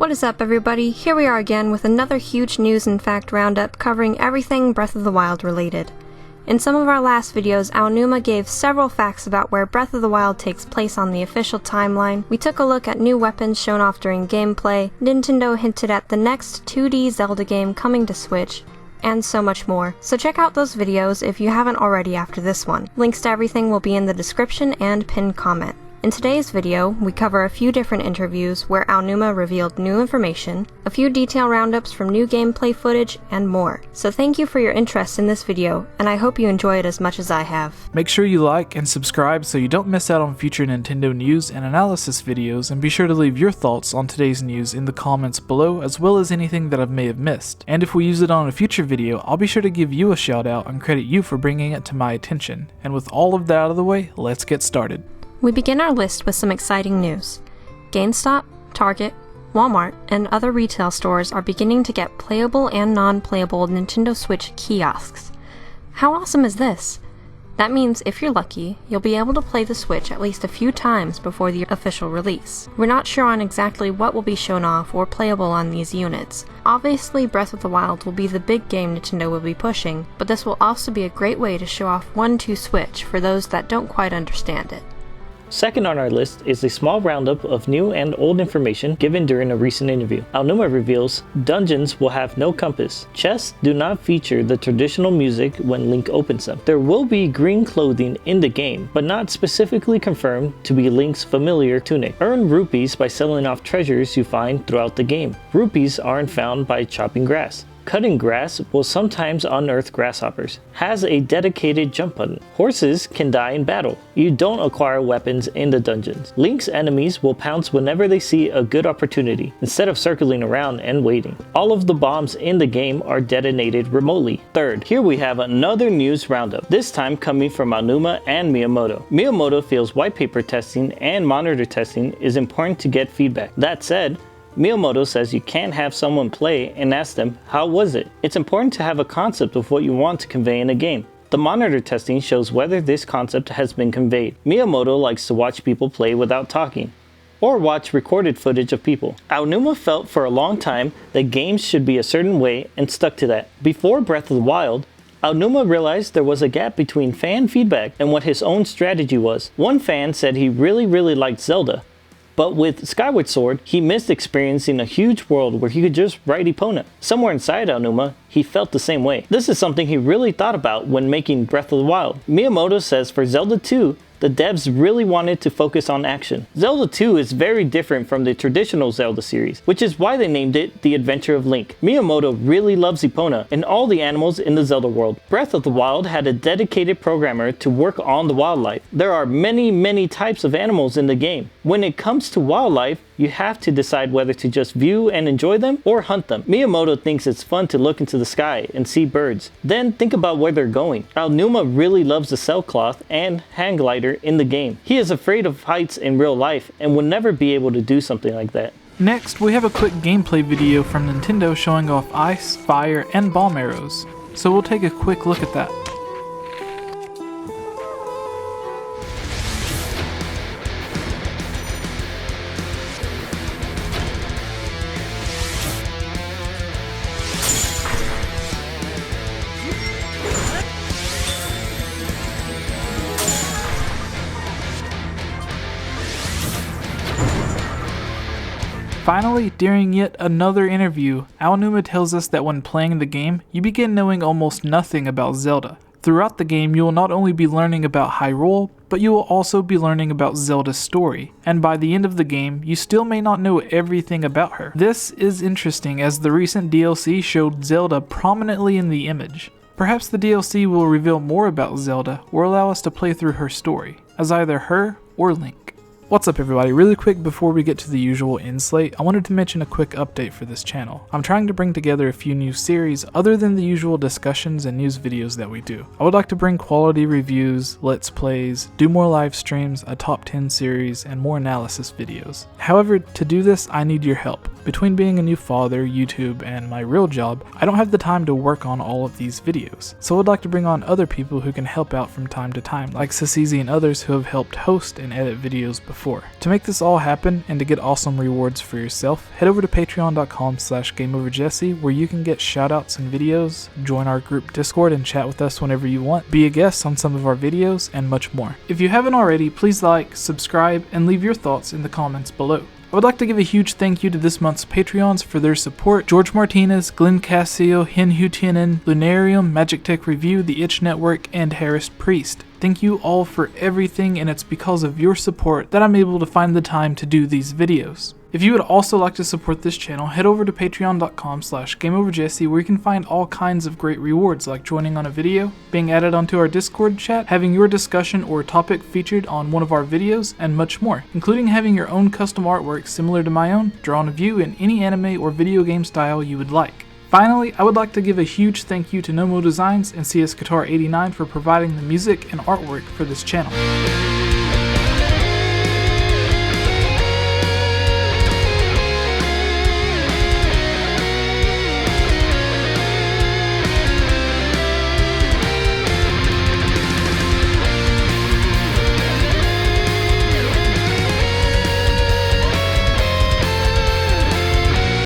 What is up, everybody? Here we are again with another huge news and fact roundup covering everything Breath of the Wild related. In some of our last videos, Aonuma gave several facts about where Breath of the Wild takes place on the official timeline. We took a look at new weapons shown off during gameplay, Nintendo hinted at the next 2D Zelda game coming to Switch, and so much more. So check out those videos if you haven't already after this one. Links to everything will be in the description and pinned comment. In today's video, we cover a few different interviews where Aonuma revealed new information, a few detail roundups from new gameplay footage, and more. So thank you for your interest in this video, and I hope you enjoy it as much as I have. Make sure you like and subscribe so you don't miss out on future Nintendo news and analysis videos, and be sure to leave your thoughts on today's news in the comments below, as well as anything that I may have missed. And if we use it on a future video, I'll be sure to give you a shout out and credit you for bringing it to my attention. And with all of that out of the way, let's get started. We begin our list with some exciting news. GameStop, Target, Walmart, and other retail stores are beginning to get playable and non-playable Nintendo Switch kiosks. How awesome is this? That means if you're lucky, you'll be able to play the Switch at least a few times before the official release. We're not sure on exactly what will be shown off or playable on these units. Obviously, Breath of the Wild will be the big game Nintendo will be pushing, but this will also be a great way to show off 1-2 Switch for those that don't quite understand it. Second on our list is a small roundup of new and old information given during a recent interview. Aonuma reveals dungeons will have no compass. Chests do not feature the traditional music when Link opens them. There will be green clothing in the game, but not specifically confirmed to be Link's familiar tunic. Earn rupees by selling off treasures you find throughout the game. Rupees aren't found by chopping grass. Cutting grass will sometimes unearth grasshoppers. Has a dedicated jump button. Horses can die in battle. You don't acquire weapons in the dungeons. Link's enemies will pounce whenever they see a good opportunity, instead of circling around and waiting. All of the bombs in the game are detonated remotely. Third, here we have another news roundup, this time coming from Aonuma and Miyamoto. Miyamoto feels white paper testing and monitor testing is important to get feedback. That said, Miyamoto says you can't have someone play and ask them, how was it? It's important to have a concept of what you want to convey in a game. The monitor testing shows whether this concept has been conveyed. Miyamoto likes to watch people play without talking, or watch recorded footage of people. Aonuma felt for a long time that games should be a certain way and stuck to that. Before Breath of the Wild, Aonuma realized there was a gap between fan feedback and what his own strategy was. One fan said he really liked Zelda, but with Skyward Sword, he missed experiencing a huge world where he could just ride Epona. Somewhere inside Aonuma, he felt the same way. This is something he really thought about when making Breath of the Wild. Miyamoto says for Zelda 2, the devs really wanted to focus on action. Zelda 2 is very different from the traditional Zelda series, which is why they named it The Adventure of Link. Miyamoto really loves Epona and all the animals in the Zelda world. Breath of the Wild had a dedicated programmer to work on the wildlife. There are many types of animals in the game. When it comes to wildlife, you have to decide whether to just view and enjoy them or hunt them. Miyamoto thinks it's fun to look into the sky and see birds. Then think about where they're going. Aonuma really loves the sailcloth and hang glider in the game. He is afraid of heights in real life and would never be able to do something like that. Next, we have a quick gameplay video from Nintendo showing off ice, fire, and bomb arrows. So we'll take a quick look at that. Finally, during yet another interview, Aonuma tells us that when playing the game, you begin knowing almost nothing about Zelda. Throughout the game, you will not only be learning about Hyrule, but you will also be learning about Zelda's story, and by the end of the game, you still may not know everything about her. This is interesting as the recent DLC showed Zelda prominently in the image. Perhaps the DLC will reveal more about Zelda or allow us to play through her story, as either her or Link. What's up, everybody? Really quick before we get to the usual end slate, I wanted to mention a quick update for this channel. I'm trying to bring together a few new series other than the usual discussions and news videos that we do. I would like to bring quality reviews, let's plays, do more live streams, a top 10 series, and more analysis videos. However, to do this, I need your help. Between being a new father, YouTube, and my real job, I don't have the time to work on all of these videos. So I'd like to bring on other people who can help out from time to time, like Sasizi and others who have helped host and edit videos before. To make this all happen and to get awesome rewards for yourself, head over to patreon.com/GameOverJesse, where you can get shoutouts and videos, join our group Discord and chat with us whenever you want, be a guest on some of our videos, and much more. If you haven't already, please like, subscribe, and leave your thoughts in the comments below. I would like to give a huge thank you to this month's Patreons for their support: George Martinez, Glenn Cassio, Hinhu Tienen, Lunarium, Magic Tech Review, The Itch Network, and Harris Priest. Thank you all for everything, and it's because of your support that I'm able to find the time to do these videos. If you would also like to support this channel, head over to patreon.com/GameOverJesse, where you can find all kinds of great rewards like joining on a video, being added onto our Discord chat, having your discussion or topic featured on one of our videos, and much more, including having your own custom artwork similar to my own, drawn of you in any anime or video game style you would like. Finally, I would like to give a huge thank you to Gnomo Designs and CS Guitar 89 for providing the music and artwork for this channel.